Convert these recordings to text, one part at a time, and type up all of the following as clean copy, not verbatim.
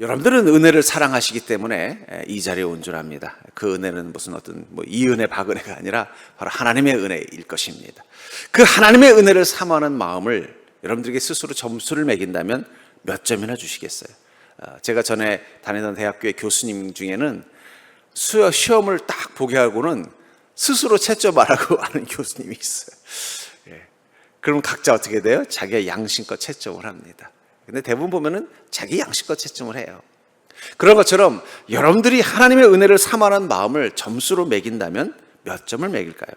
여러분들은 은혜를 사랑하시기 때문에 이 자리에 온 줄 압니다. 그 은혜는 무슨 어떤 이 은혜 박은혜가 아니라 바로 하나님의 은혜일 것입니다. 그 하나님의 은혜를 사모하는 마음을 여러분들에게 스스로 점수를 매긴다면 몇 점이나 주시겠어요? 제가 전에 다니던 대학교의 교수님 중에는 시험을 딱 보게 하고는 스스로 채점하라고 하는 교수님이 있어요. 그럼 각자 어떻게 돼요? 자기의 양심껏 채점을 합니다. 근데 대부분 보면은 자기 양심껏 채점을 해요. 그런 것처럼 여러분들이 하나님의 은혜를 사모하는 마음을 점수로 매긴다면 몇 점을 매길까요?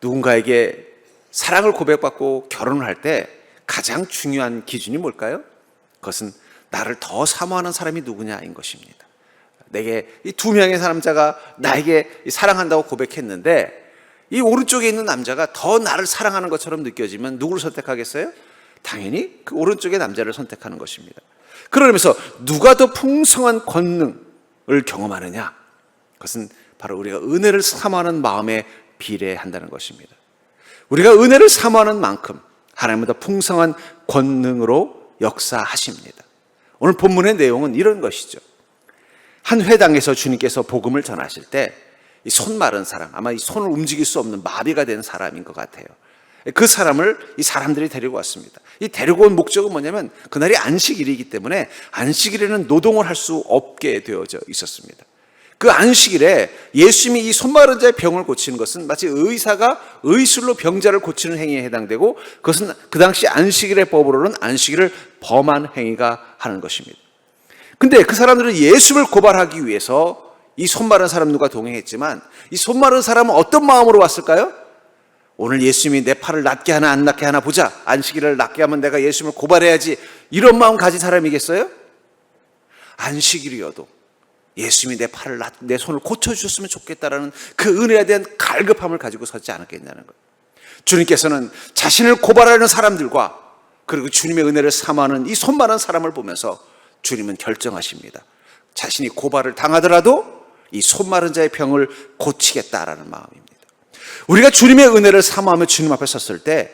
누군가에게 사랑을 고백받고 결혼을 할 때 가장 중요한 기준이 뭘까요? 그것은 나를 더 사모하는 사람이 누구냐인 것입니다. 내게 이 두 명의 남자가 나에게 사랑한다고 고백했는데 이 오른쪽에 있는 남자가 더 나를 사랑하는 것처럼 느껴지면 누구를 선택하겠어요? 당연히 그 오른쪽의 남자를 선택하는 것입니다. 그러면서 누가 더 풍성한 권능을 경험하느냐? 그것은 바로 우리가 은혜를 사모하는 마음에 비례한다는 것입니다. 우리가 은혜를 사모하는 만큼 하나님은 더 풍성한 권능으로 역사하십니다. 오늘 본문의 내용은 이런 것이죠. 한 회당에서 주님께서 복음을 전하실 때 이 손 마른 사람, 아마 이 손을 움직일 수 없는 마비가 된 사람인 것 같아요. 그 사람을 이 사람들이 데리고 왔습니다. 이 데리고 온 목적은 뭐냐면 그날이 안식일이기 때문에 안식일에는 노동을 할 수 없게 되어져 있었습니다. 그 안식일에 예수님이 이 손마른 자의 병을 고치는 것은 마치 의사가 의술로 병자를 고치는 행위에 해당되고 그것은 그 당시 안식일의 법으로는 안식일을 범한 행위가 하는 것입니다. 근데 그 사람들은 예수를 고발하기 위해서 이 손마른 사람 누가 동행했지만 이 손마른 사람은 어떤 마음으로 왔을까요? 오늘 예수님이 내 팔을 낫게 하나 안 낫게 하나 보자. 안식일을 낫게 하면 내가 예수님을 고발해야지. 이런 마음 가진 사람이겠어요? 안식일이어도 예수님이 내 손을 고쳐주셨으면 좋겠다라는 그 은혜에 대한 갈급함을 가지고 서지 않았겠냐는 거예요. 주님께서는 자신을 고발하는 사람들과 그리고 주님의 은혜를 사모하는 이 손마른 사람을 보면서 주님은 결정하십니다. 자신이 고발을 당하더라도 이 손마른 자의 병을 고치겠다라는 마음입니다. 우리가 주님의 은혜를 사모하며 주님 앞에 섰을 때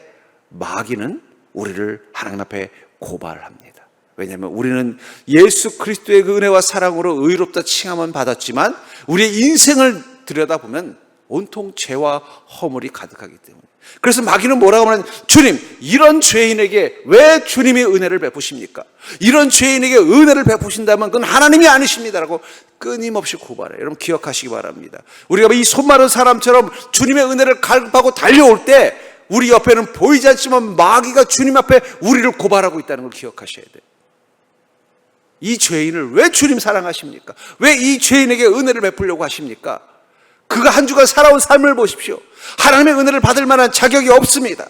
마귀는 우리를 하나님 앞에 고발합니다. 왜냐하면 우리는 예수 그리스도의 그 은혜와 사랑으로 의롭다 칭함은 받았지만 우리의 인생을 들여다보면 온통 죄와 허물이 가득하기 때문에 그래서 마귀는 뭐라고 하냐면 주님, 이런 죄인에게 왜 주님이 은혜를 베푸십니까? 이런 죄인에게 은혜를 베푸신다면 그건 하나님이 아니십니다라고 끊임없이 고발해요. 여러분 기억하시기 바랍니다. 우리가 이 손마른 사람처럼 주님의 은혜를 갈급하고 달려올 때 우리 옆에는 보이지 않지만 마귀가 주님 앞에 우리를 고발하고 있다는 걸 기억하셔야 돼요. 이 죄인을 왜 주님 사랑하십니까? 왜 이 죄인에게 은혜를 베푸려고 하십니까? 그가 한 주간 살아온 삶을 보십시오. 하나님의 은혜를 받을 만한 자격이 없습니다.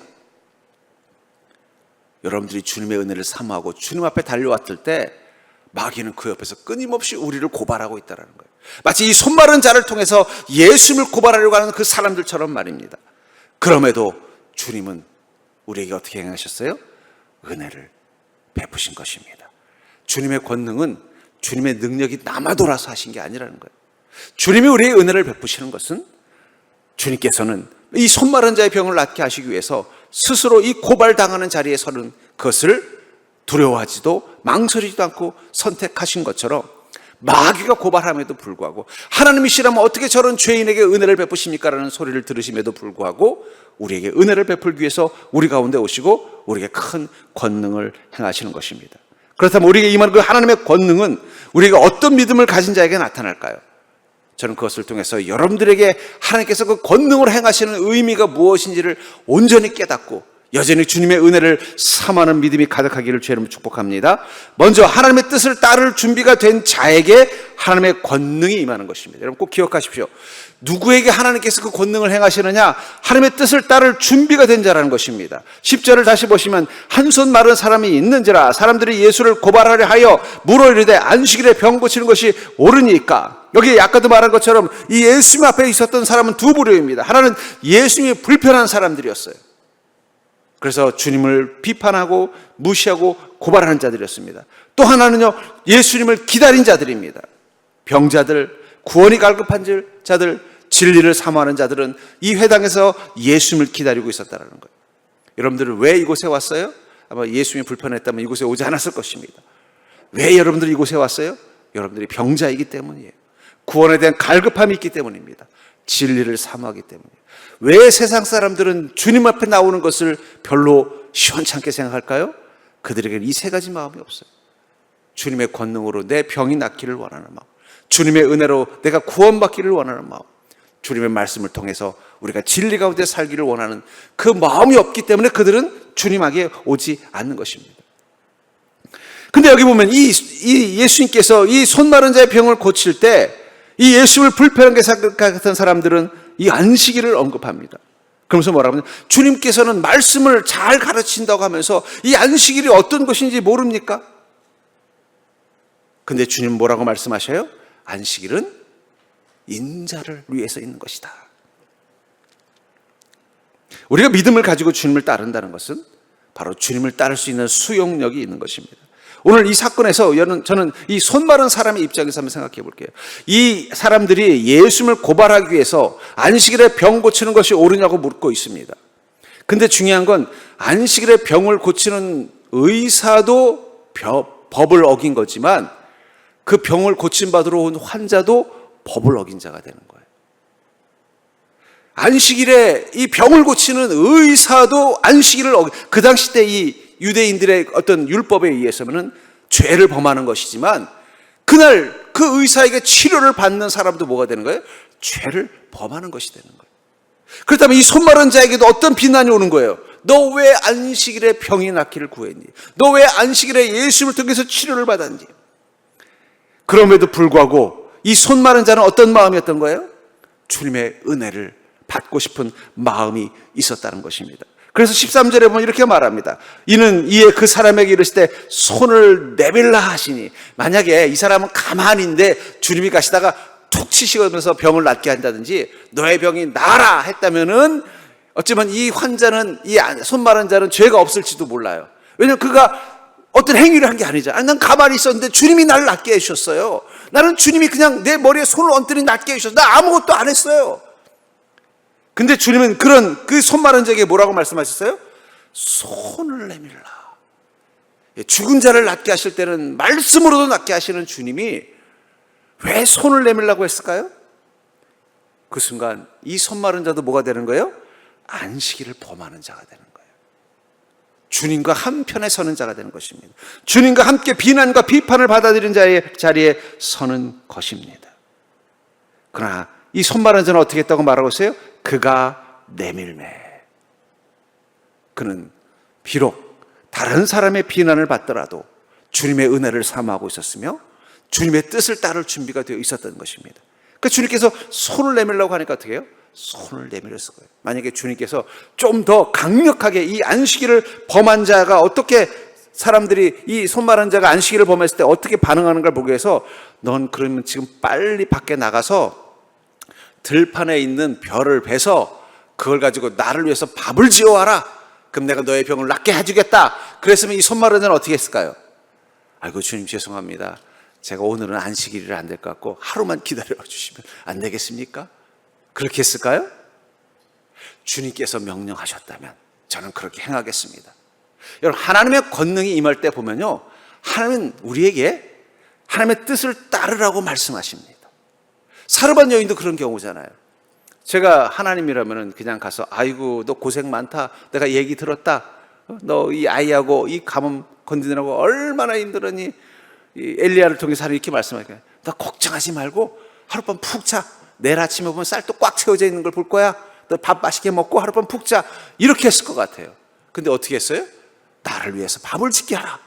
여러분들이 주님의 은혜를 사모하고 주님 앞에 달려왔을 때 마귀는 그 옆에서 끊임없이 우리를 고발하고 있다는 거예요. 마치 이 손마른 자를 통해서 예수님을 고발하려고 하는 그 사람들처럼 말입니다. 그럼에도 주님은 우리에게 어떻게 행하셨어요? 은혜를 베푸신 것입니다. 주님의 권능은 주님의 능력이 남아돌아서 하신 게 아니라는 거예요. 주님이 우리의 은혜를 베푸시는 것은 주님께서는 이 손마른 자의 병을 낫게 하시기 위해서 스스로 이 고발당하는 자리에 서는 것을 두려워하지도 망설이지도 않고 선택하신 것처럼 마귀가 고발함에도 불구하고 하나님이시라면 어떻게 저런 죄인에게 은혜를 베푸십니까? 라는 소리를 들으심에도 불구하고 우리에게 은혜를 베풀기 위해서 우리 가운데 오시고 우리에게 큰 권능을 행하시는 것입니다. 그렇다면 우리에게 임하는 그 하나님의 권능은 우리가 어떤 믿음을 가진 자에게 나타날까요? 저는 그것을 통해서 여러분들에게 하나님께서 그 권능으로 행하시는 의미가 무엇인지를 온전히 깨닫고 여전히 주님의 은혜를 사모하는 믿음이 가득하기를 주의 이름으로 축복합니다. 먼저 하나님의 뜻을 따를 준비가 된 자에게 하나님의 권능이 임하는 것입니다. 여러분 꼭 기억하십시오. 누구에게 하나님께서 그 권능을 행하시느냐? 하나님의 뜻을 따를 준비가 된 자라는 것입니다. 10절을 다시 보시면 한 손 마른 사람이 있는지라 사람들이 예수를 고발하려 하여 물어 이르되 안식일에 병 고치는 것이 옳으니까. 여기 아까도 말한 것처럼 이 예수님 앞에 있었던 사람은 두 부류입니다. 하나는 예수님이 불편한 사람들이었어요. 그래서 주님을 비판하고 무시하고 고발하는 자들이었습니다. 또 하나는요, 예수님을 기다린 자들입니다. 병자들, 구원이 갈급한 자들, 진리를 사모하는 자들은 이 회당에서 예수님을 기다리고 있었다는 거예요. 여러분들은 왜 이곳에 왔어요? 아마 예수님이 불편했다면 이곳에 오지 않았을 것입니다. 왜 여러분들이 이곳에 왔어요? 여러분들이 병자이기 때문이에요. 구원에 대한 갈급함이 있기 때문입니다. 진리를 사모하기 때문이에요. 왜 세상 사람들은 주님 앞에 나오는 것을 별로 시원찮게 생각할까요? 그들에게는 이 세 가지 마음이 없어요. 주님의 권능으로 내 병이 낫기를 원하는 마음, 주님의 은혜로 내가 구원받기를 원하는 마음, 주님의 말씀을 통해서 우리가 진리 가운데 살기를 원하는 그 마음이 없기 때문에 그들은 주님에게 오지 않는 것입니다. 근데 여기 보면 이 예수님께서 이 손 마른 자의 병을 고칠 때 이 예수를 불편하게 생각했던 사람들은 이 안식일을 언급합니다. 그러면서 뭐라고 하면 주님께서는 말씀을 잘 가르친다고 하면서 이 안식일이 어떤 것인지 모릅니까? 근데 주님 뭐라고 말씀하셔요? 안식일은 인자를 위해서 있는 것이다. 우리가 믿음을 가지고 주님을 따른다는 것은 바로 주님을 따를 수 있는 수용력이 있는 것입니다. 오늘 이 사건에서 저는 이 손 마른 사람의 입장에서 한번 생각해 볼게요. 이 사람들이 예수님을 고발하기 위해서 안식일에 병 고치는 것이 옳으냐고 묻고 있습니다. 근데 중요한 건 안식일에 병을 고치는 의사도 법을 어긴 거지만 그 병을 고침받으러 온 환자도 법을 어긴 자가 되는 거예요. 안식일에 이 병을 고치는 의사도 안식일을 그 당시 때 이 유대인들의 어떤 율법에 의해서는 죄를 범하는 것이지만 그날 그 의사에게 치료를 받는 사람도 뭐가 되는 거예요? 죄를 범하는 것이 되는 거예요. 그렇다면 이 손 마른 자에게도 어떤 비난이 오는 거예요? 너 왜 안식일에 병이 낫기를 구했니? 너 왜 안식일에 예수를 통해서 치료를 받았니? 그럼에도 불구하고 이 손 마른 자는 어떤 마음이었던 거예요? 주님의 은혜를 받고 싶은 마음이 있었다는 것입니다. 그래서 13절에 보면 이렇게 말합니다. 이는 이에 그 사람에게 이르실 때 손을 내밀라 하시니, 만약에 이 사람은 가만히인데 주님이 가시다가 툭 치시면서 병을 낫게 한다든지 너의 병이 나아라 했다면은 어쩌면 이 환자는, 이 손 마른 자는 죄가 없을지도 몰라요. 왜냐하면 그가 어떤 행위를 한 게 아니잖아. 난 가만히 있었는데 주님이 나를 낫게 해주셨어요. 나는 주님이 그냥 내 머리에 손을 얹더니 낫게 해주셨어요. 나 아무것도 안 했어요. 근데 주님은 그 손 마른 자에게 뭐라고 말씀하셨어요? 손을 내밀라. 죽은 자를 낫게 하실 때는 말씀으로도 낫게 하시는 주님이 왜 손을 내밀라고 했을까요? 그 순간 이 손 마른 자도 뭐가 되는 거예요? 안식일을 범하는 자가 되는 거예요. 주님과 한편에 서는 자가 되는 것입니다. 주님과 함께 비난과 비판을 받아들이는 자리에 서는 것입니다. 그러나 이 손 마른 자는 어떻게 했다고 말하고 있어요? 그가 내밀매. 그는 비록 다른 사람의 비난을 받더라도 주님의 은혜를 사모하고 있었으며 주님의 뜻을 따를 준비가 되어 있었던 것입니다. 그러니까 주님께서 손을 내밀라고 하니까 어떻게 해요? 손을 내밀었을 거예요. 만약에 주님께서 좀 더 강력하게 이 안식일을 범한 자가 어떻게, 사람들이 이 손 마른 자가 안식일을 범했을 때 어떻게 반응하는가를 보기 위해서 넌 그러면 지금 빨리 밖에 나가서 들판에 있는 벼를 베서 그걸 가지고 나를 위해서 밥을 지어와라. 그럼 내가 너의 병을 낫게 해주겠다. 그랬으면 이 손 마른 자는 어떻게 했을까요? 아이고 주님 죄송합니다. 제가 오늘은 안식일이라 안 될 것 같고 하루만 기다려 주시면 안 되겠습니까? 그렇게 했을까요? 주님께서 명령하셨다면 저는 그렇게 행하겠습니다. 여러분, 하나님의 권능이 임할 때 보면요, 하나님은 우리에게 하나님의 뜻을 따르라고 말씀하십니다. 사르밧 여인도 그런 경우잖아요. 제가 하나님이라면 그냥 가서 아이고 너 고생 많다, 내가 얘기 들었다, 너 이 아이하고 이 가뭄 건드느라고 얼마나 힘들었니, 이 엘리야를 통해서 하나님 이렇게 말씀하니까 너 걱정하지 말고 하룻밤 푹 자. 내일 아침에 보면 쌀도 꽉 채워져 있는 걸 볼 거야. 너 밥 맛있게 먹고 하룻밤 푹 자. 이렇게 했을 것 같아요. 근데 어떻게 했어요? 나를 위해서 밥을 짓게 하라.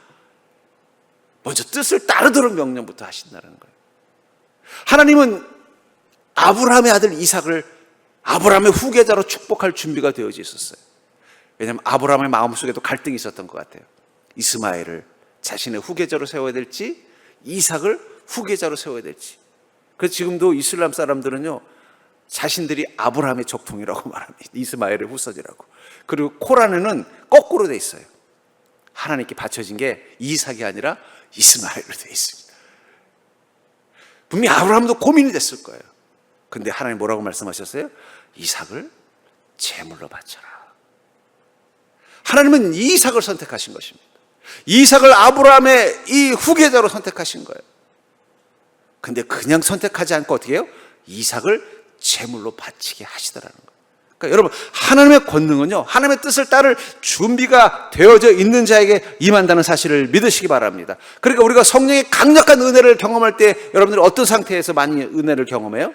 먼저 뜻을 따르도록 명령부터 하신다는 거예요. 하나님은 아브라함의 아들 이삭을 아브라함의 후계자로 축복할 준비가 되어져 있었어요. 왜냐하면 아브라함의 마음속에도 갈등이 있었던 것 같아요. 이스마엘을 자신의 후계자로 세워야 될지 이삭을 후계자로 세워야 될지. 그래서 지금도 이슬람 사람들은요, 자신들이 아브라함의 적통이라고 말합니다. 이스마엘의 후손이라고. 그리고 코란에는 거꾸로 돼 있어요. 하나님께 바쳐진 게 이삭이 아니라 이스마엘로 돼 있습니다. 분명히 아브라함도 고민이 됐을 거예요. 근데 하나님 뭐라고 말씀하셨어요? 이삭을 제물로 바쳐라. 하나님은 이삭을 선택하신 것입니다. 이삭을 아브라함의 이 후계자로 선택하신 거예요. 근데 그냥 선택하지 않고 어떻게 해요? 이삭을 제물로 바치게 하시더라는 거예요. 그러니까 여러분, 하나님의 권능은요, 하나님의 뜻을 따를 준비가 되어져 있는 자에게 임한다는 사실을 믿으시기 바랍니다. 그러니까 우리가 성령의 강력한 은혜를 경험할 때 여러분들이 어떤 상태에서 많이 은혜를 경험해요?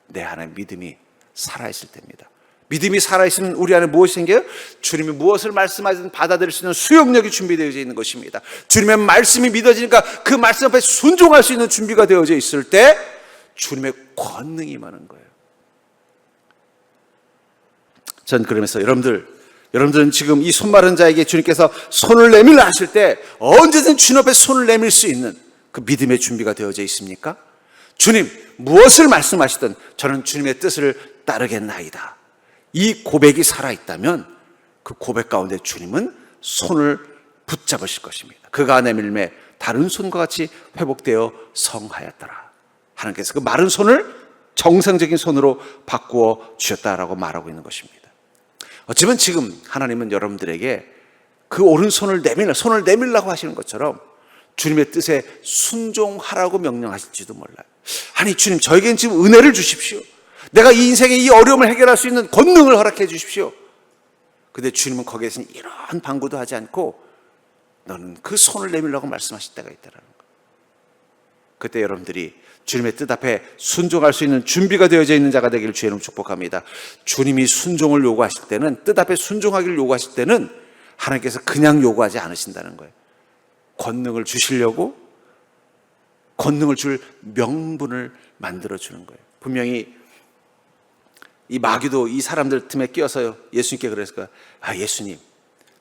내 안에 믿음이 살아있을 때입니다. 믿음이 살아있으면 우리 안에 무엇이 생겨요? 주님이 무엇을 말씀하시든 받아들일 수 있는 수용력이 준비되어 있는 것입니다. 주님의 말씀이 믿어지니까 그 말씀 앞에 순종할 수 있는 준비가 되어져 있을 때 주님의 권능이 임하는 거예요. 전 그러면서 여러분들은 지금 이 손 마른 자에게 주님께서 손을 내밀라 하실 때 언제든 주님 앞에 손을 내밀 수 있는 그 믿음의 준비가 되어져 있습니까? 주님, 무엇을 말씀하시든 저는 주님의 뜻을 따르겠나이다. 이 고백이 살아있다면 그 고백 가운데 주님은 손을 붙잡으실 것입니다. 그가 내밀매 다른 손과 같이 회복되어 성하였더라. 하나님께서 그 마른 손을 정상적인 손으로 바꾸어 주셨다라고 말하고 있는 것입니다. 어쩌면 지금 하나님은 여러분들에게 그 오른손을 손을 내밀라고 하시는 것처럼 주님의 뜻에 순종하라고 명령하실지도 몰라요. 아니, 주님, 저에겐 지금 은혜를 주십시오. 내가 이 인생의 이 어려움을 해결할 수 있는 권능을 허락해 주십시오. 근데 주님은 거기에서는 이런 방구도 하지 않고 너는 그 손을 내밀라고 말씀하실 때가 있다는 거예요. 그때 여러분들이 주님의 뜻 앞에 순종할 수 있는 준비가 되어져 있는 자가 되기를 주의 이름으로 축복합니다. 주님이 순종을 요구하실 때는, 뜻 앞에 순종하기를 요구하실 때는 하나님께서 그냥 요구하지 않으신다는 거예요. 권능을 주시려고 권능을 줄 명분을 만들어 주는 거예요. 분명히 이 마귀도 이 사람들 틈에 끼어서요, 예수님께 그랬을 거예요. 아, 예수님,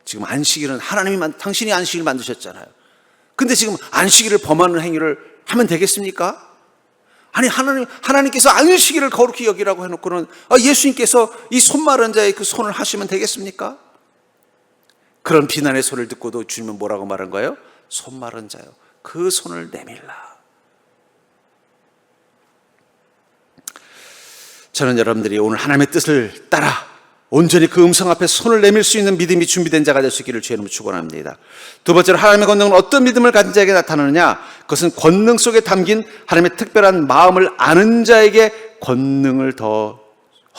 지금 안식일은 당신이 안식일 만드셨잖아요. 근데 지금 안식일을 범하는 행위를 하면 되겠습니까? 아니, 하나님께서 안식일을 거룩히 여기라고 해놓고는 예수님께서 이 손 마른 자의 그 손을 하시면 되겠습니까? 그런 비난의 소리를 듣고도 주님은 뭐라고 말한 거예요? 손 마른 자요, 그 손을 내밀라. 저는 여러분들이 오늘 하나님의 뜻을 따라 온전히 그 음성 앞에 손을 내밀 수 있는 믿음이 준비된 자가 될 수 있기를 주의 이름으로 축원합니다. 두 번째로, 하나님의 권능은 어떤 믿음을 가진 자에게 나타나느냐? 그것은 권능 속에 담긴 하나님의 특별한 마음을 아는 자에게 권능을 더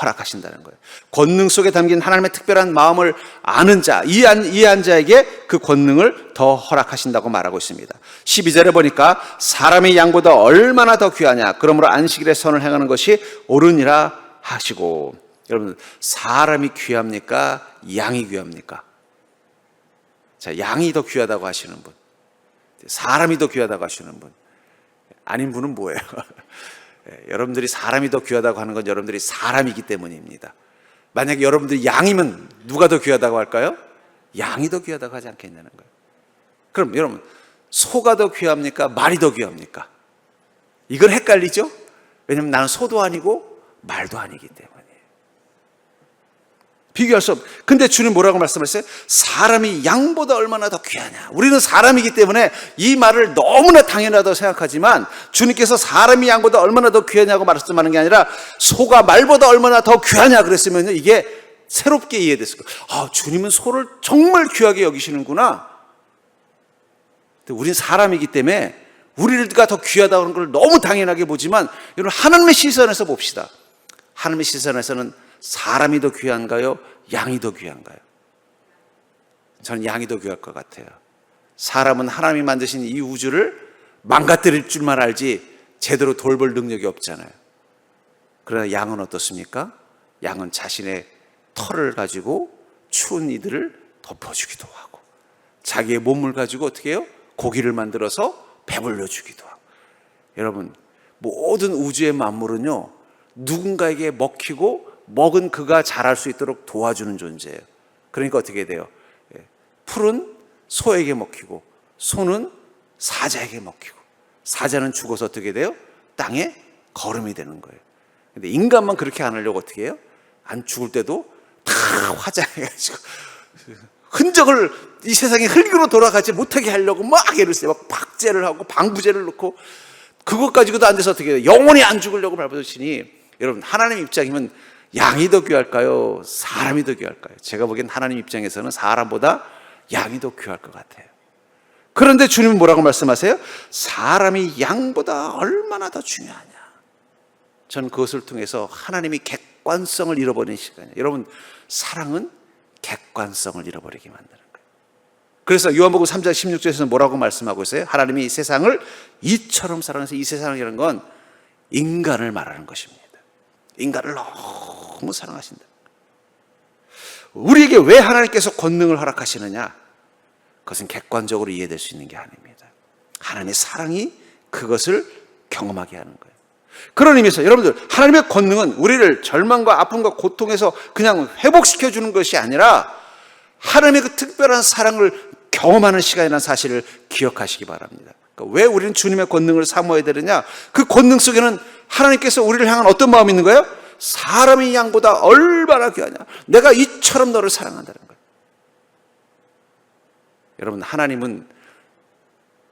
허락하신다는 거예요. 권능 속에 담긴 하나님의 특별한 마음을 아는 자, 이해한 자에게 그 권능을 더 허락하신다고 말하고 있습니다. 12절에 보니까 사람의 양보다 얼마나 더 귀하냐, 그러므로 안식일에 선을 행하는 것이 옳으니라 하시고. 여러분, 사람이 귀합니까? 양이 귀합니까? 자, 양이 더 귀하다고 하시는 분, 사람이 더 귀하다고 하시는 분, 아닌 분은 뭐예요? 여러분들이 사람이 더 귀하다고 하는 건 여러분들이 사람이기 때문입니다. 만약에 여러분들이 양이면 누가 더 귀하다고 할까요? 양이 더 귀하다고 하지 않겠냐는 거예요. 그럼 여러분, 소가 더 귀합니까? 말이 더 귀합니까? 이건 헷갈리죠? 왜냐하면 나는 소도 아니고 말도 아니기 때문에. 비교할 수 없어요. 근데 주님 뭐라고 말씀하셨어요? 사람이 양보다 얼마나 더 귀하냐. 우리는 사람이기 때문에 이 말을 너무나 당연하다고 생각하지만 주님께서 사람이 양보다 얼마나 더 귀하냐고 말씀하는 게 아니라 소가 말보다 얼마나 더 귀하냐 그랬으면 이게 새롭게 이해됐을 거예요. 아, 주님은 소를 정말 귀하게 여기시는구나. 근데 우리는 사람이기 때문에 우리가 더 귀하다고 하는 걸 너무 당연하게 보지만 여러분, 하나님의 시선에서 봅시다. 하나님의 시선에서는 사람이 더 귀한가요? 양이 더 귀한가요? 저는 양이 더 귀할 것 같아요. 사람은 하나님이 만드신 이 우주를 망가뜨릴 줄만 알지 제대로 돌볼 능력이 없잖아요. 그러나 양은 어떻습니까? 양은 자신의 털을 가지고 추운 이들을 덮어주기도 하고, 자기의 몸을 가지고 어떻게 해요? 고기를 만들어서 배불려 주기도 하고. 여러분, 모든 우주의 만물은요, 누군가에게 먹히고 먹은 그가 자랄 수 있도록 도와주는 존재예요. 그러니까 어떻게 돼요? 풀은 소에게 먹히고 소는 사자에게 먹히고 사자는 죽어서 어떻게 돼요? 땅에 거름이 되는 거예요. 근데 인간만 그렇게 안 하려고 어떻게 해요? 안 죽을 때도 다 화장해가지고 흔적을 이 세상에 흙으로 돌아가지 못하게 하려고 막 애를 써요. 막 박제를 하고 방부제를 넣고 그것 가지고도 안 돼서 어떻게 해요? 영원히 안 죽으려고 발버둥치니. 여러분, 하나님 입장이면 양이 더 귀할까요? 사람이 더 귀할까요? 제가 보기엔 하나님 입장에서는 사람보다 양이 더 귀할 것 같아요. 그런데 주님은 뭐라고 말씀하세요? 사람이 양보다 얼마나 더 중요하냐. 저는 그것을 통해서 하나님이 객관성을 잃어버린 시간이에요. 여러분, 사랑은 객관성을 잃어버리게 만드는 거예요. 그래서 요한복음 3장 16절에서는 뭐라고 말씀하고 있어요? 하나님이 이 세상을 이처럼 사랑해서, 이 세상이라는 건 인간을 말하는 것입니다. 인간을 너무 사랑하신다. 우리에게 왜 하나님께서 권능을 허락하시느냐? 그것은 객관적으로 이해될 수 있는 게 아닙니다. 하나님의 사랑이 그것을 경험하게 하는 거예요. 그런 의미에서 여러분들, 하나님의 권능은 우리를 절망과 아픔과 고통에서 그냥 회복시켜 주는 것이 아니라 하나님의 그 특별한 사랑을 경험하는 시간이라는 사실을 기억하시기 바랍니다. 그러니까 왜 우리는 주님의 권능을 사모해야 되느냐? 그 권능 속에는 하나님께서 우리를 향한 어떤 마음이 있는 거예요? 사람의 양보다 얼마나 귀하냐. 내가 이처럼 너를 사랑한다는 거예요. 여러분, 하나님은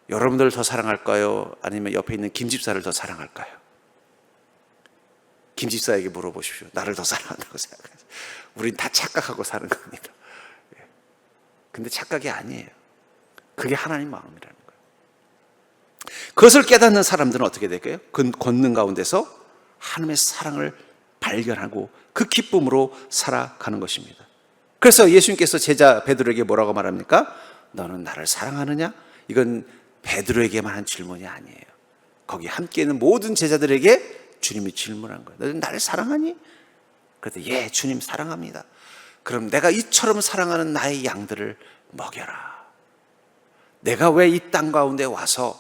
여러분들을 더 사랑할까요? 아니면 옆에 있는 김집사를 더 사랑할까요? 김집사에게 물어보십시오. 나를 더 사랑한다고 생각하세요. 우린 다 착각하고 사는 겁니다. 근데 착각이 아니에요. 그게 하나님 마음이라는 거예요. 그것을 깨닫는 사람들은 어떻게 될까요? 그 권능 가운데서 하나님의 사랑을 발견하고 그 기쁨으로 살아가는 것입니다. 그래서 예수님께서 제자 베드로에게 뭐라고 말합니까? 너는 나를 사랑하느냐? 이건 베드로에게만 한 질문이 아니에요. 거기 함께 있는 모든 제자들에게 주님이 질문한 거예요. 너는 나를 사랑하니? 그랬더니 예, 주님 사랑합니다. 그럼 내가 이처럼 사랑하는 나의 양들을 먹여라. 내가 왜 이 땅 가운데 와서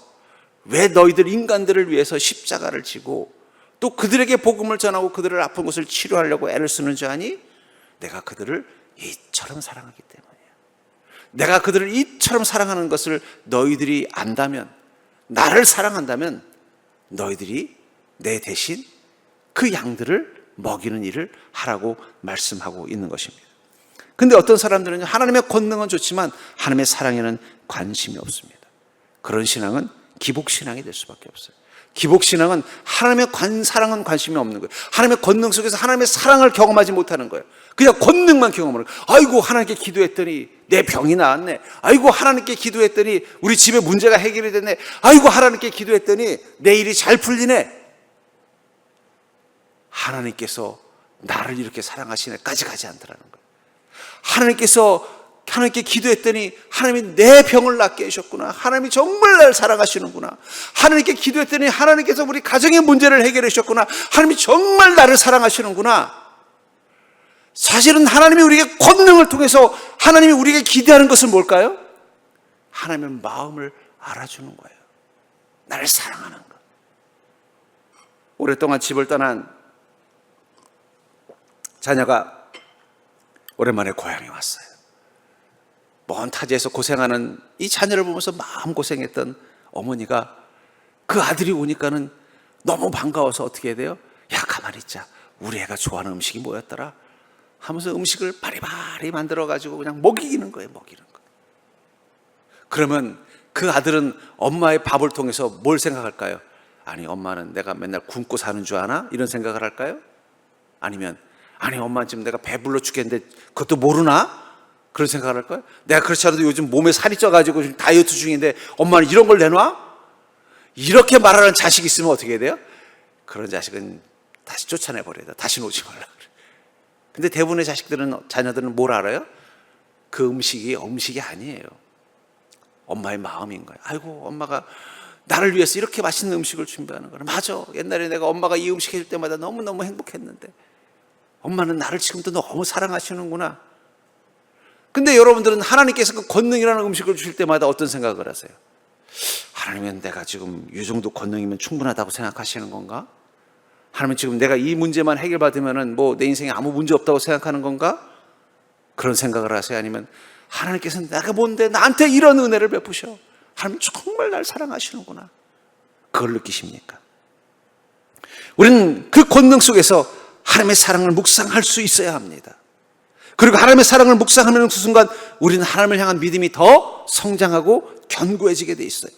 왜 너희들 인간들을 위해서 십자가를 지고 또 그들에게 복음을 전하고 그들을 아픈 곳을 치료하려고 애를 쓰는 줄 아니? 내가 그들을 이처럼 사랑하기 때문이야. 내가 그들을 이처럼 사랑하는 것을 너희들이 안다면, 나를 사랑한다면 너희들이 내 대신 그 양들을 먹이는 일을 하라고 말씀하고 있는 것입니다. 근데 어떤 사람들은 하나님의 권능은 좋지만 하나님의 사랑에는 관심이 없습니다. 그런 신앙은 기복신앙이 될 수밖에 없어요. 기복신앙은 하나님의 사랑은 관심이 없는 거예요. 하나님의 권능 속에서 하나님의 사랑을 경험하지 못하는 거예요. 그냥 권능만 경험하는 거예요. 아이고, 하나님께 기도했더니 내 병이 나았네. 아이고, 하나님께 기도했더니 우리 집에 문제가 해결이 됐네. 아이고, 하나님께 기도했더니 내 일이 잘 풀리네. 하나님께서 나를 이렇게 사랑하시네까지 가지 않더라는 거예요. 하나님께 기도했더니 하나님이 내 병을 낫게 해주셨구나. 하나님이 정말 날 사랑하시는구나. 하나님께 기도했더니 하나님께서 우리 가정의 문제를 해결해 주셨구나. 하나님이 정말 나를 사랑하시는구나. 사실은 하나님이 우리에게 권능을 통해서 하나님이 우리에게 기대하는 것은 뭘까요? 하나님의 마음을 알아주는 거예요. 나를 사랑하는 것. 오랫동안 집을 떠난 자녀가 오랜만에 고향에 왔어요. 먼 타지에서 고생하는 이 자녀를 보면서 마음고생했던 어머니가 그 아들이 오니까는 너무 반가워서 어떻게 해야 돼요? 야, 가만히 있자. 우리 애가 좋아하는 음식이 뭐였더라? 하면서 음식을 바리바리 만들어가지고 그냥 먹이는 거예요. 먹이는 거. 그러면 그 아들은 엄마의 밥을 통해서 뭘 생각할까요? 아니, 엄마는 내가 맨날 굶고 사는 줄 아나? 이런 생각을 할까요? 아니면 아니, 엄마는 지금 내가 배불러 죽겠는데 그것도 모르나? 그런 생각을 할까요? 내가 그렇지 않아도 요즘 몸에 살이 쪄가지고 지금 다이어트 중인데 엄마는 이런 걸 내놔? 이렇게 말하는 자식이 있으면 어떻게 해야 돼요? 그런 자식은 다시 쫓아내버려야 돼. 다시 오지 말라 그래. 근데 대부분의 자녀들은 뭘 알아요? 그 음식이 아니에요. 엄마의 마음인 거예요. 아이고, 엄마가 나를 위해서 이렇게 맛있는 음식을 준비하는 거야. 맞아. 옛날에 내가 엄마가 이 음식 해줄 때마다 너무너무 행복했는데 엄마는 나를 지금도 너무 사랑하시는구나. 근데 여러분들은 하나님께서 그 권능이라는 음식을 주실 때마다 어떤 생각을 하세요? 하나님은 내가 지금 이 정도 권능이면 충분하다고 생각하시는 건가? 하나님은 지금 내가 이 문제만 해결받으면 뭐 내 인생에 아무 문제 없다고 생각하는 건가? 그런 생각을 하세요? 아니면 하나님께서는 내가 뭔데 나한테 이런 은혜를 베푸셔? 하나님 정말 날 사랑하시는구나. 그걸 느끼십니까? 우리는 그 권능 속에서 하나님의 사랑을 묵상할 수 있어야 합니다. 그리고 하나님의 사랑을 묵상하는 그 순간 우리는 하나님을 향한 믿음이 더 성장하고 견고해지게 돼 있어요.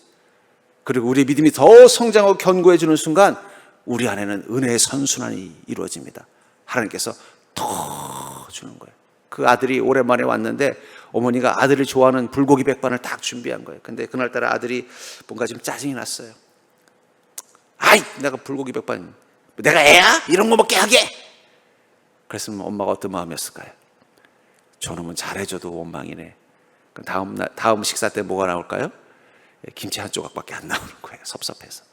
그리고 우리의 믿음이 더 성장하고 견고해지는 순간 우리 안에는 은혜의 선순환이 이루어집니다. 하나님께서 더 주는 거예요. 그 아들이 오랜만에 왔는데 어머니가 아들이 좋아하는 불고기 백반을 딱 준비한 거예요. 근데 그날따라 아들이 뭔가 좀 짜증이 났어요. 아이, 내가 불고기 백반, 내가 애야? 이런 거 먹게 하게? 그랬으면 엄마가 어떤 마음이었을까요? 저놈은 잘해줘도 원망이네. 그럼 다음 식사 때 뭐가 나올까요? 김치 한 조각밖에 안 나오는 거예요. 섭섭해서.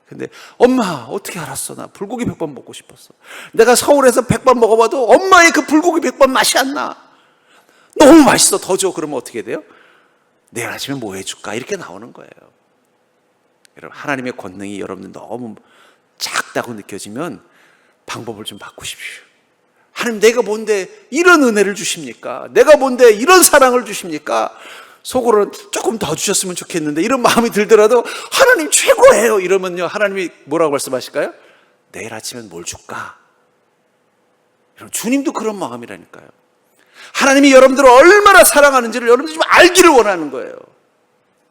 근데 엄마 어떻게 알았어? 나 불고기 백반 먹고 싶었어. 내가 서울에서 백반 먹어봐도 엄마의 그 불고기 백반 맛이 안 나. 너무 맛있어. 더 줘. 그러면 어떻게 돼요? 내일 아침에 뭐 해줄까? 이렇게 나오는 거예요. 여러분, 하나님의 권능이 여러분들 너무 작다고 느껴지면 방법을 좀 바꾸십시오. 하나님, 내가 뭔데 이런 은혜를 주십니까? 내가 뭔데 이런 사랑을 주십니까? 속으로는 조금 더 주셨으면 좋겠는데 이런 마음이 들더라도 하나님 최고예요 이러면요, 하나님이 뭐라고 말씀하실까요? 내일 아침엔 뭘 줄까? 여러분, 주님도 그런 마음이라니까요. 하나님이 여러분들을 얼마나 사랑하는지를 여러분들이 좀 알기를 원하는 거예요.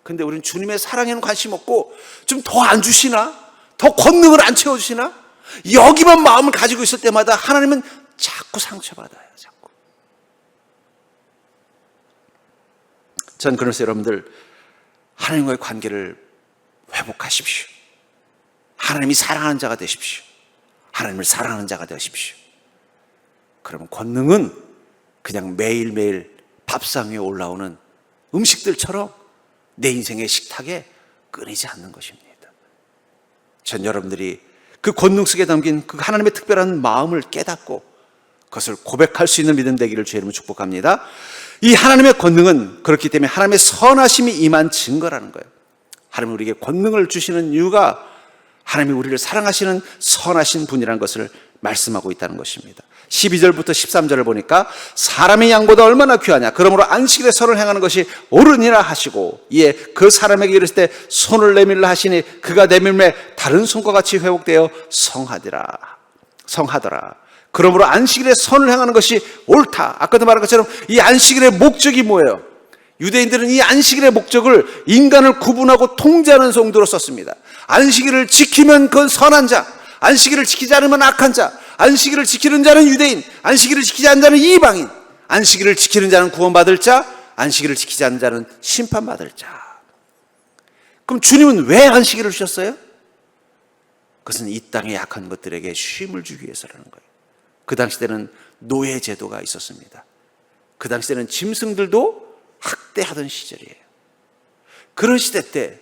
근데 우리는 주님의 사랑에는 관심 없고 좀 더 안 주시나? 더 권능을 안 채워주시나? 여기만 마음을 가지고 있을 때마다 하나님은 자꾸 상처받아요. 자꾸. 전 그래서 여러분들 하나님과의 관계를 회복하십시오. 하나님이 사랑하는 자가 되십시오. 하나님을 사랑하는 자가 되십시오. 그러면 권능은 그냥 매일매일 밥상 위에 올라오는 음식들처럼 내 인생의 식탁에 끊이지 않는 것입니다. 전 여러분들이 그 권능 속에 담긴 그 하나님의 특별한 마음을 깨닫고 그것을 고백할 수 있는 믿음 되기를 주의 이름으로 축복합니다. 이 하나님의 권능은 그렇기 때문에 하나님의 선하심이 임한 증거라는 거예요. 하나님이 우리에게 권능을 주시는 이유가 하나님이 우리를 사랑하시는 선하신 분이라는 것을 말씀하고 있다는 것입니다. 12절부터 13절을 보니까 사람의 양보다 얼마나 귀하냐, 그러므로 안식일에 선을 행하는 것이 옳으니라 하시고, 이에 그 사람에게 이르실 때 손을 내밀라 하시니 그가 내밀매 다른 손과 같이 회복되어 성하더라. 그러므로 안식일에 선을 행하는 것이 옳다. 아까도 말한 것처럼 이 안식일의 목적이 뭐예요? 유대인들은 이 안식일의 목적을 인간을 구분하고 통제하는 정도로 썼습니다. 안식일을 지키면 그건 선한 자, 안식일을 지키지 않으면 악한 자, 안식일을 지키는 자는 유대인, 안식일을 지키지 않는 자는 이방인, 안식일을 지키는 자는 구원받을 자, 안식일을 지키지 않는 자는 심판받을 자. 그럼 주님은 왜 안식일을 주셨어요? 그것은 이 땅의 약한 것들에게 쉼을 주기 위해서라는 거예요. 그 당시 때는 노예 제도가 있었습니다. 그 당시 때는 짐승들도 학대하던 시절이에요. 그런 시대 때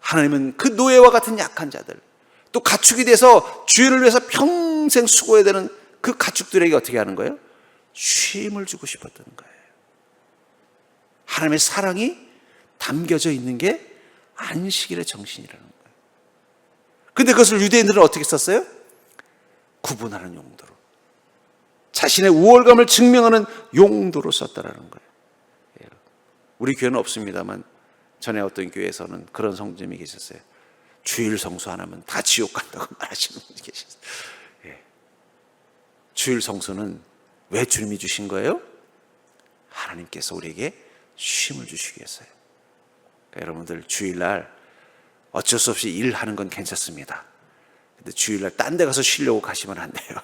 하나님은 그 노예와 같은 약한 자들, 또 가축이 돼서 주인을 위해서 평생 수고해야 되는 그 가축들에게 어떻게 하는 거예요? 쉼을 주고 싶었던 거예요. 하나님의 사랑이 담겨져 있는 게 안식일의 정신이라는 거예요. 근데 그것을 유대인들은 어떻게 썼어요? 구분하는 용도로, 자신의 우월감을 증명하는 용도로 썼다라는 거예요. 우리 교회는 없습니다만 전에 어떤 교회에서는 그런 성도님이 계셨어요. 주일 성수 안 하면 다 지옥 간다고 말하시는 분이 계셨어요. 주일 성수는 왜 주님이 주신 거예요? 하나님께서 우리에게 쉼을 주시기 위해서요. 그러니까 여러분들 주일날 어쩔 수 없이 일하는 건 괜찮습니다. 근데 주일날 딴 데 가서 쉬려고 가시면 안 돼요.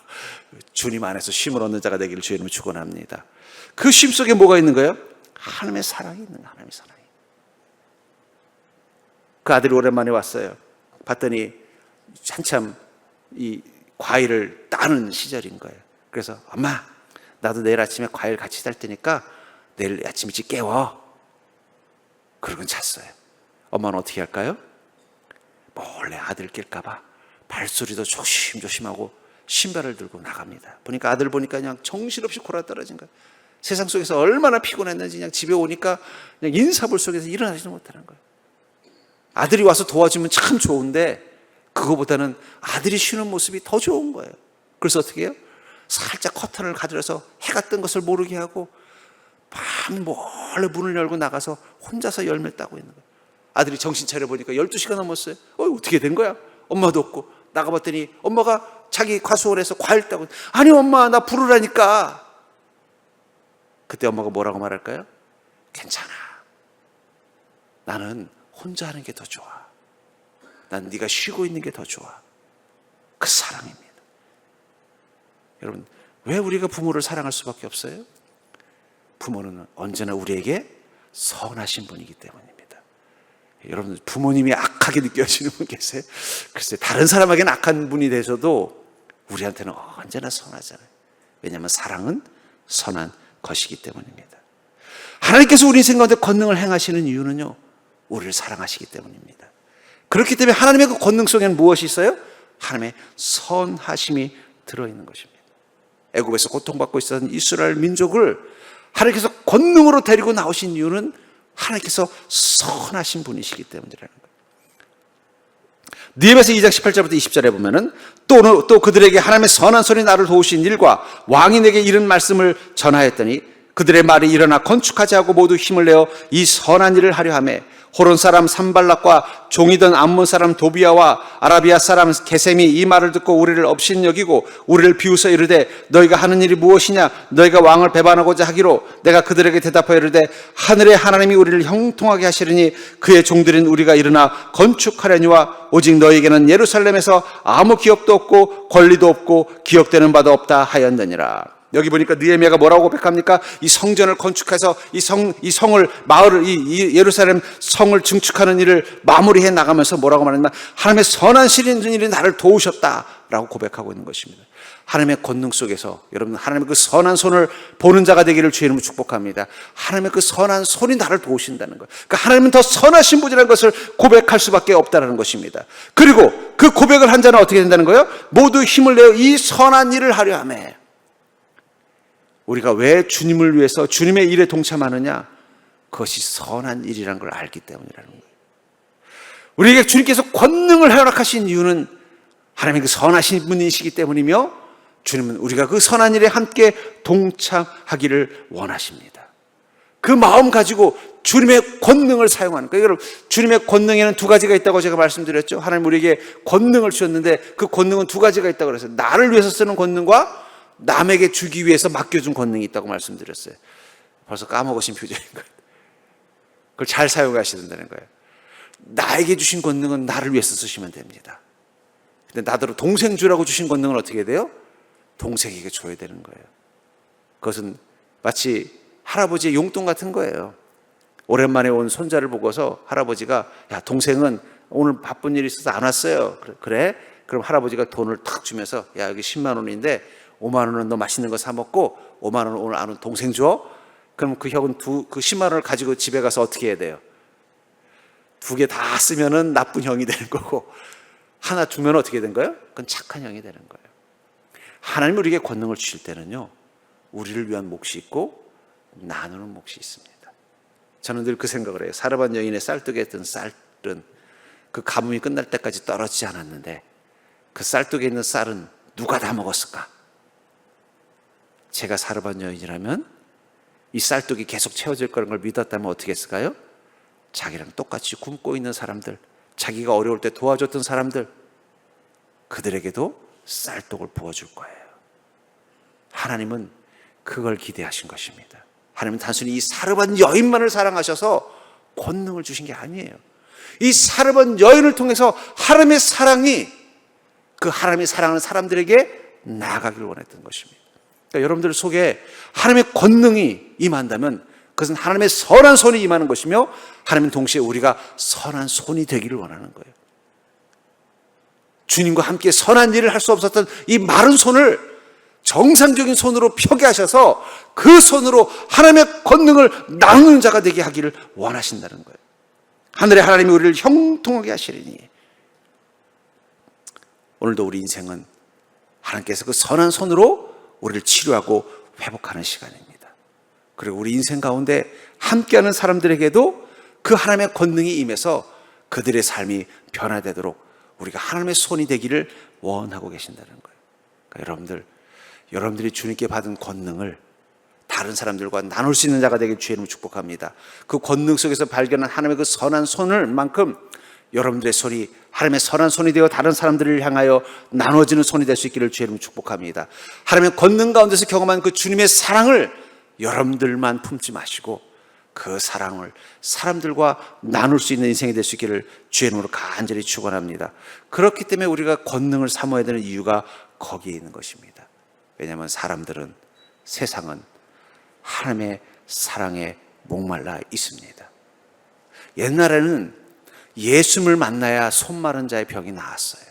주님 안에서 쉼을 얻는 자가 되기를 주의 이름으로 축원합니다. 그 쉼 속에 뭐가 있는 거예요? 하나님의 사랑이 있는 거예요. 하나님의 사랑이. 그 아들이 오랜만에 왔어요. 봤더니 한참 이 과일을 따는 시절인 거예요. 그래서 엄마, 나도 내일 아침에 과일 같이 딸 테니까 내일 아침 일찍 깨워. 그러고는 잤어요. 엄마는 어떻게 할까요? 몰래 아들 깰까 봐 발소리도 조심조심하고 신발을 들고 나갑니다. 보니까 아들 보니까 그냥 정신없이 골아떨어진 거예요. 세상 속에서 얼마나 피곤했는지 그냥 집에 오니까 그냥 인사불 속에서 일어나지도 못하는 거예요. 아들이 와서 도와주면 참 좋은데 그거보다는 아들이 쉬는 모습이 더 좋은 거예요. 그래서 어떻게 해요? 살짝 커튼을 가들여서 해가 뜬 것을 모르게 하고 밤 몰래 문을 열고 나가서 혼자서 열매 따고 있는 거예요. 아들이 정신 차려보니까 12시가 넘었어요. 어떻게 된 거야? 엄마도 없고. 나가봤더니 엄마가 자기 과수원에서 과일 따고, 아니 엄마 나 부르라니까. 그때 엄마가 뭐라고 말할까요? 괜찮아. 나는 혼자 하는 게 더 좋아. 난 네가 쉬고 있는 게 더 좋아. 그 사랑입니다. 여러분, 왜 우리가 부모를 사랑할 수밖에 없어요? 부모는 언제나 우리에게 선하신 분이기 때문입니다. 여러분, 부모님이 악하게 느껴지는 분 계세요? 글쎄, 다른 사람에게는 악한 분이 되셔도 우리한테는 언제나 선하잖아요. 왜냐하면 사랑은 선한 것이기 때문입니다. 하나님께서 우리 인생 가운데 권능을 행하시는 이유는요, 우리를 사랑하시기 때문입니다. 그렇기 때문에 하나님의 그 권능 속에는 무엇이 있어요? 하나님의 선하심이 들어있는 것입니다. 애굽에서 고통받고 있었던 이스라엘 민족을 하나님께서 권능으로 데리고 나오신 이유는 하나님께서 선하신 분이시기 때문이라는 거예요. 느헤미야서 2장 18절부터 20절에 보면은 또 그들에게 하나님의 선한 손이 나를 도우신 일과 왕이 내게 이른 말씀을 전하였더니 그들의 말이 일어나 건축하지 않고 모두 힘을 내어 이 선한 일을 하려 하매 호론 사람 산발락과 종이던 암몬 사람 도비아와 아라비아 사람 게셈이 이 말을 듣고 우리를 업신여기고 우리를 비웃어 이르되 너희가 하는 일이 무엇이냐? 너희가 왕을 배반하고자 하기로 내가 그들에게 대답하여 이르되 하늘의 하나님이 우리를 형통하게 하시리니 그의 종들인 우리가 일어나 건축하려니와 오직 너희에게는 예루살렘에서 아무 기업도 없고 권리도 없고 기억되는 바도 없다 하였느니라. 여기 보니까 느헤미야가 뭐라고 고백합니까? 이 성전을 건축해서 이 성을 마을을 이 예루살렘 성을 증축하는 일을 마무리해 나가면서 뭐라고 말하냐면 하나님의 선한 일이 나를 도우셨다라고 고백하고 있는 것입니다. 하나님의 권능 속에서 여러분 하나님의 그 선한 손을 보는 자가 되기를 주의 이름으로 축복합니다. 하나님의 그 선한 손이 나를 도우신다는 거예요. 그러니까 하나님은 더 선하신 분이라는 것을 고백할 수밖에 없다는 것입니다. 그리고 그 고백을 한 자는 어떻게 된다는 거예요? 모두 힘을 내어 이 선한 일을 하려 하매. 우리가 왜 주님을 위해서 주님의 일에 동참하느냐? 그것이 선한 일이라는 걸 알기 때문이라는 거예요. 우리에게 주님께서 권능을 허락하신 이유는 하나님의 그 선하신 분이시기 때문이며 주님은 우리가 그 선한 일에 함께 동참하기를 원하십니다. 그 마음 가지고 주님의 권능을 사용하는 거예요. 여러분, 주님의 권능에는 두 가지가 있다고 제가 말씀드렸죠. 하나님 우리에게 권능을 주셨는데 그 권능은 두 가지가 있다고 그랬어요. 나를 위해서 쓰는 권능과 남에게 주기 위해서 맡겨준 권능이 있다고 말씀드렸어요. 벌써 까먹으신 표정인 거예요. 그걸 잘 사용하셔야 된다는 거예요. 나에게 주신 권능은 나를 위해서 쓰시면 됩니다. 근데 나더러 동생 주라고 주신 권능은 어떻게 돼요? 동생에게 줘야 되는 거예요. 그것은 마치 할아버지의 용돈 같은 거예요. 오랜만에 온 손자를 보고서 할아버지가 야, 동생은 오늘 바쁜 일이 있어서 안 왔어요. 그래? 그럼 할아버지가 돈을 탁 주면서 야, 여기 10만 원인데 5만 원은 너 맛있는 거 사 먹고 5만 원은 오늘 아는 동생 줘. 그럼 그 형은 그 10만 원을 가지고 집에 가서 어떻게 해야 돼요? 두 개 다 쓰면은 나쁜 형이 되는 거고 하나 주면 어떻게 된 거예요? 그건 착한 형이 되는 거예요. 하나님 우리에게 권능을 주실 때는요, 우리를 위한 몫이 있고 나누는 몫이 있습니다. 저는 늘 그 생각을 해요. 사르반 여인의 쌀뜨개에 든 쌀은 그 가뭄이 끝날 때까지 떨어지지 않았는데 그 쌀뜨개에 있는 쌀은 누가 다 먹었을까? 제가 사르반 여인이라면 이 쌀떡이 계속 채워질 거라는 걸 믿었다면 어떻게 했을까요? 자기랑 똑같이 굶고 있는 사람들, 자기가 어려울 때 도와줬던 사람들, 그들에게도 쌀떡을 부어줄 거예요. 하나님은 그걸 기대하신 것입니다. 하나님은 단순히 이 사르반 여인만을 사랑하셔서 권능을 주신 게 아니에요. 이 사르반 여인을 통해서 하나님의 사랑이 그 하나님이 사랑하는 사람들에게 나아가기를 원했던 것입니다. 그러니까 여러분들 속에 하나님의 권능이 임한다면 그것은 하나님의 선한 손이 임하는 것이며 하나님은 동시에 우리가 선한 손이 되기를 원하는 거예요. 주님과 함께 선한 일을 할 수 없었던 이 마른 손을 정상적인 손으로 펴게 하셔서 그 손으로 하나님의 권능을 나누는 자가 되게 하기를 원하신다는 거예요. 하늘의 하나님이 우리를 형통하게 하시리니. 오늘도 우리 인생은 하나님께서 그 선한 손으로 우리를 치료하고 회복하는 시간입니다. 그리고 우리 인생 가운데 함께하는 사람들에게도 그 하나님의 권능이 임해서 그들의 삶이 변화되도록 우리가 하나님의 손이 되기를 원하고 계신다는 거예요. 그러니까 여러분들이 주님께 받은 권능을 다른 사람들과 나눌 수 있는 자가 되길 주의 이름으로 축복합니다. 그 권능 속에서 발견한 하나님의 그 선한 손을 만큼 여러분들의 손이 하나님의 선한 손이 되어 다른 사람들을 향하여 나눠지는 손이 될 수 있기를 주의 이름으로 축복합니다. 하나님의 권능 가운데서 경험한 그 주님의 사랑을 여러분들만 품지 마시고 그 사랑을 사람들과 나눌 수 있는 인생이 될 수 있기를 주의 이름으로 간절히 축원합니다. 그렇기 때문에 우리가 권능을 사모해야 되는 이유가 거기에 있는 것입니다. 왜냐하면 사람들은, 세상은 하나님의 사랑에 목말라 있습니다. 옛날에는 예수님을 만나야 손 마른 자의 병이 나았어요.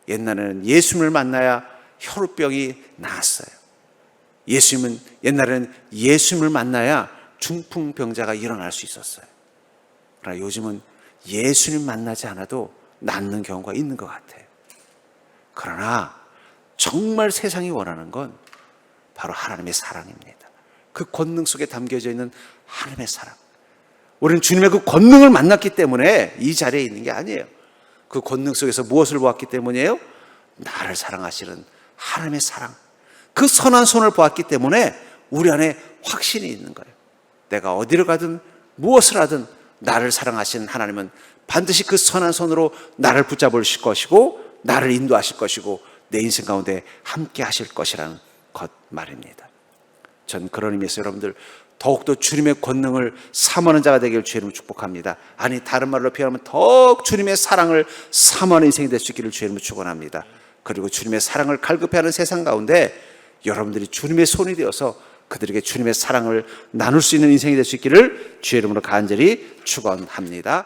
옛날에는 예수님을 만나야 혈우병이 나았어요. 옛날에는 예수님을 만나야 중풍병자가 일어날 수 있었어요. 그러나 요즘은 예수님 만나지 않아도 낫는 경우가 있는 것 같아요. 그러나 정말 세상이 원하는 건 바로 하나님의 사랑입니다. 그 권능 속에 담겨져 있는 하나님의 사랑. 우리는 주님의 그 권능을 만났기 때문에 이 자리에 있는 게 아니에요. 그 권능 속에서 무엇을 보았기 때문이에요? 나를 사랑하시는 하나님의 사랑. 그 선한 손을 보았기 때문에 우리 안에 확신이 있는 거예요. 내가 어디를 가든 무엇을 하든 나를 사랑하시는 하나님은 반드시 그 선한 손으로 나를 붙잡으실 것이고 나를 인도하실 것이고 내 인생 가운데 함께 하실 것이라는 것 말입니다. 전 그런 의미에서 여러분들 더욱더 주님의 권능을 사모하는 자가 되기를 주의 이름으로 축복합니다. 아니, 다른 말로 표현하면 더욱 주님의 사랑을 사모하는 인생이 될 수 있기를 주의 이름으로 축원합니다. 그리고 주님의 사랑을 갈급해하는 세상 가운데 여러분들이 주님의 손이 되어서 그들에게 주님의 사랑을 나눌 수 있는 인생이 될 수 있기를 주의 이름으로 간절히 축원합니다.